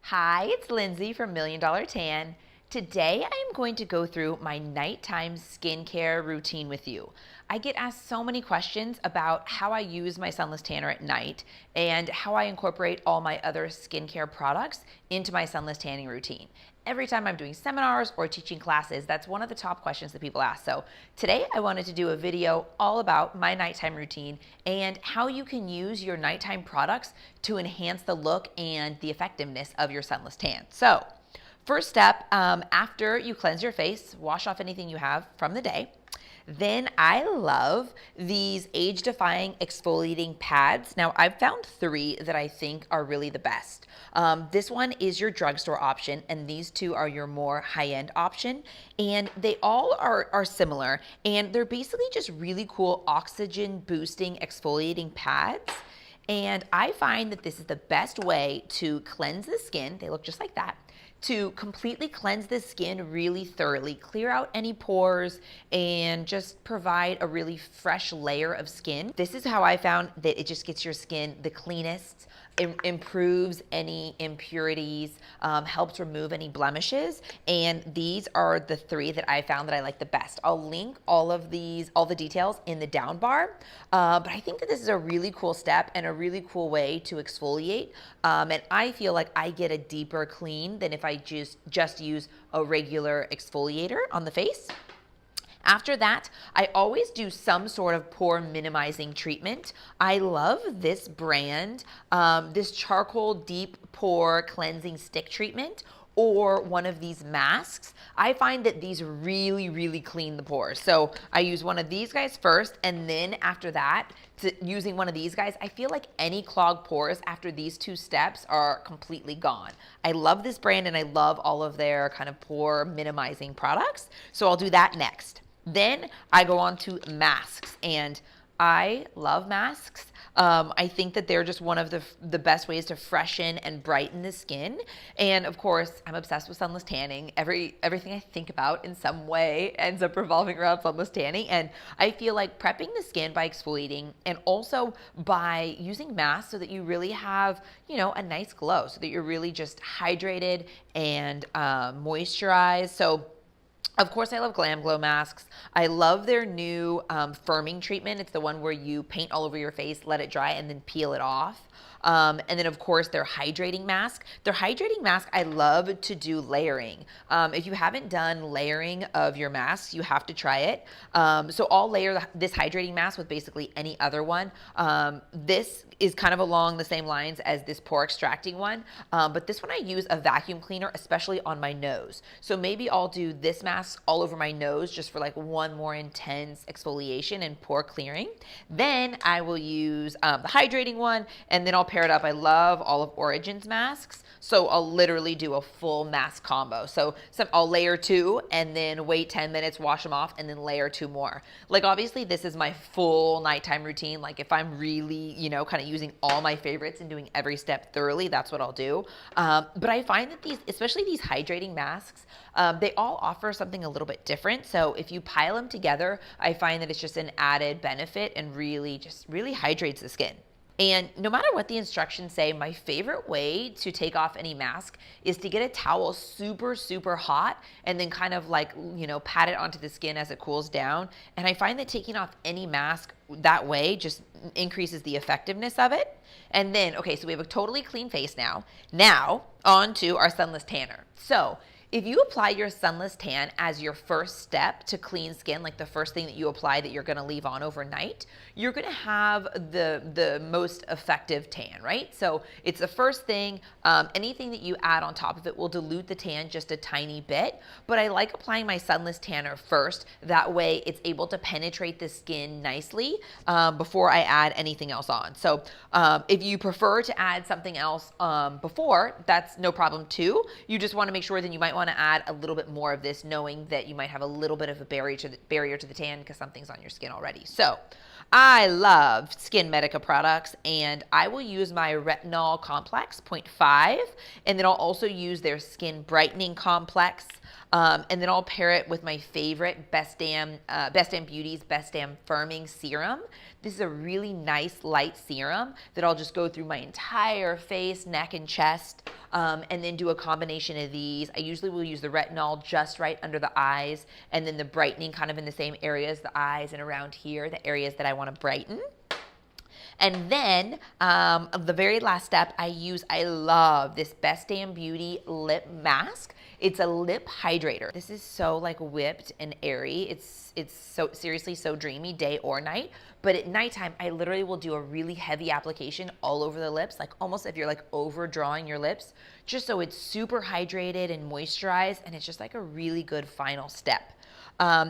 Hi, it's Lindsay from Million Dollar Tan. Today I am going to go through my nighttime skincare routine with you. I get asked so many questions about how I use my sunless tanner at night and how I incorporate all my other skincare products into my sunless tanning routine. Every time I'm doing seminars or teaching classes, that's one of the top questions that people ask. So today I wanted to do a video all about my nighttime routine and how you can use your nighttime products to enhance the look and the effectiveness of your sunless tan. So first step, after you cleanse your face, wash off anything you have from the day. Then I love these age-defying exfoliating pads. Now I've found 3 that I think are really the best. This one is your drugstore option, and these 2 are your more high-end option. And they all are similar, and they're basically just really cool oxygen-boosting exfoliating pads. And I find that this is the best way to cleanse the skin. They look just like that. To completely cleanse the skin really thoroughly, clear out any pores, and just provide a really fresh layer of skin. This is how I found that it just gets your skin the cleanest, improves any impurities, helps remove any blemishes, and these are the 3 that I found that I like the best. I'll link all of these, all the details in the down bar, but I think that this is a really cool step and a really cool way to exfoliate, and I feel like I get a deeper clean than if I just use a regular exfoliator on the face. After that, I always do some sort of pore minimizing treatment. I love this brand, this Charcoal Deep-Pore Cleansing Stick Treatment, or one of these masks. I find that these really clean the pores. So I use one of these guys first, and then after that, using one of these guys, I feel like any clogged pores after these 2 steps are completely gone. I love this brand, and I love all of their kind of pore minimizing products. So I'll do that next. Then I go on to masks, and I love masks. I think that they're just one of the best ways to freshen and brighten the skin. And of course, I'm obsessed with sunless tanning. Everything I think about in some way ends up revolving around sunless tanning. And I feel like prepping the skin by exfoliating and also by using masks so that you really have, a nice glow, so that you're really just hydrated and moisturized. So of course, I love Glam Glow masks. I love their new firming treatment. It's the one where you paint all over your face, let it dry, and then peel it off. And then, of course, their hydrating mask. Their hydrating mask, I love to do layering. If you haven't done layering of your masks, you have to try it. So I'll layer this hydrating mask with basically any other one. This is kind of along the same lines as this pore extracting one, but this one I use a vacuum cleaner, especially on my nose. So maybe I'll do this mask all over my nose just for like one more intense exfoliation and pore clearing. Then I will use the hydrating one, and then I'll pair it up. I love Olive Origin's masks, so I'll literally do a full mask combo. So I'll layer 2 and then wait 10 minutes, wash them off, and then layer 2 more. Like obviously this is my full nighttime routine. Like if I'm really, kind of using all my favorites and doing every step thoroughly, that's what I'll do. But I find that these, especially these hydrating masks, they all offer something a little bit different. So if you pile them together, I find that it's just an added benefit and really hydrates the skin. And no matter what the instructions say, my favorite way to take off any mask is to get a towel super hot and then kind of like, pat it onto the skin as it cools down. And I find that taking off any mask that way just increases the effectiveness of it. And then, okay, so we have a totally clean face now. Now, on to our sunless tanner. So if you apply your sunless tan as your first step to clean skin, like the first thing that you apply that you're going to leave on overnight, you're going to have the most effective tan, right? So it's the first thing. Anything that you add on top of it will dilute the tan just a tiny bit, but I like applying my sunless tanner first. That way it's able to penetrate the skin nicely before I add anything else on. So if you prefer to add something else before, that's no problem too. You just want to make sure that you might want to add a little bit more of this, knowing that you might have a little bit of a barrier to the tan because something's on your skin already. So I love Skin Medica products, and I will use my Retinal Complex 0.5, and then I'll also use their Skin Brightening Complex. And then I'll pair it with my favorite Best Damn Beauty's Best Damn Firming Serum. This is a really nice light serum that I'll just go through my entire face, neck, and chest, and then do a combination of these. I usually will use the retinol just right under the eyes, and then the brightening kind of in the same areas, the eyes and around here, the areas that I want to brighten. And then the very last step, I love this Best Damn Beauty lip mask. It's a lip hydrator. This is so like whipped and airy. It's so seriously so dreamy day or night. But at nighttime, I literally will do a really heavy application all over the lips, like almost if you're like overdrawing your lips, just so it's super hydrated and moisturized, and it's just like a really good final step.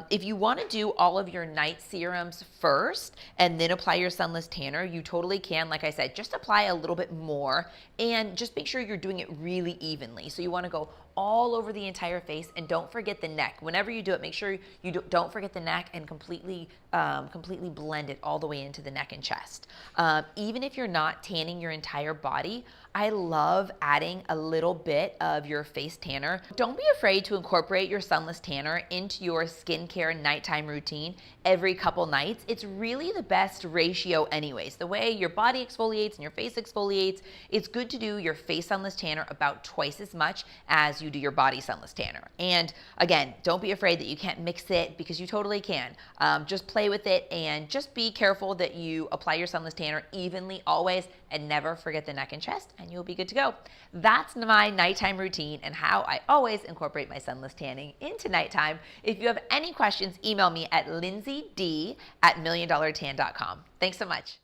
If you want to do all of your night serums first and then apply your sunless tanner, you totally can. Like I said, just apply a little bit more and just make sure you're doing it really evenly. So you want to go all over the entire face, and don't forget the neck. Whenever you do it, make sure you don't forget the neck and completely blend it all the way into the neck and chest. Even if you're not tanning your entire body, I love adding a little bit of your face tanner. Don't be afraid to incorporate your sunless tanner into your skincare nighttime routine every couple nights. It's really the best ratio anyways. The way your body exfoliates and your face exfoliates, it's good to do your face sunless tanner about twice as much as you do your body sunless tanner. And again, don't be afraid that you can't mix it, because you totally can. Just play with it and just be careful that you apply your sunless tanner evenly always, and never forget the neck and chest, and you'll be good to go. That's my nighttime routine and how I always incorporate my sunless tanning into nighttime. If you have any questions, email me at lindsay@milliondollartan.com. Thanks so much.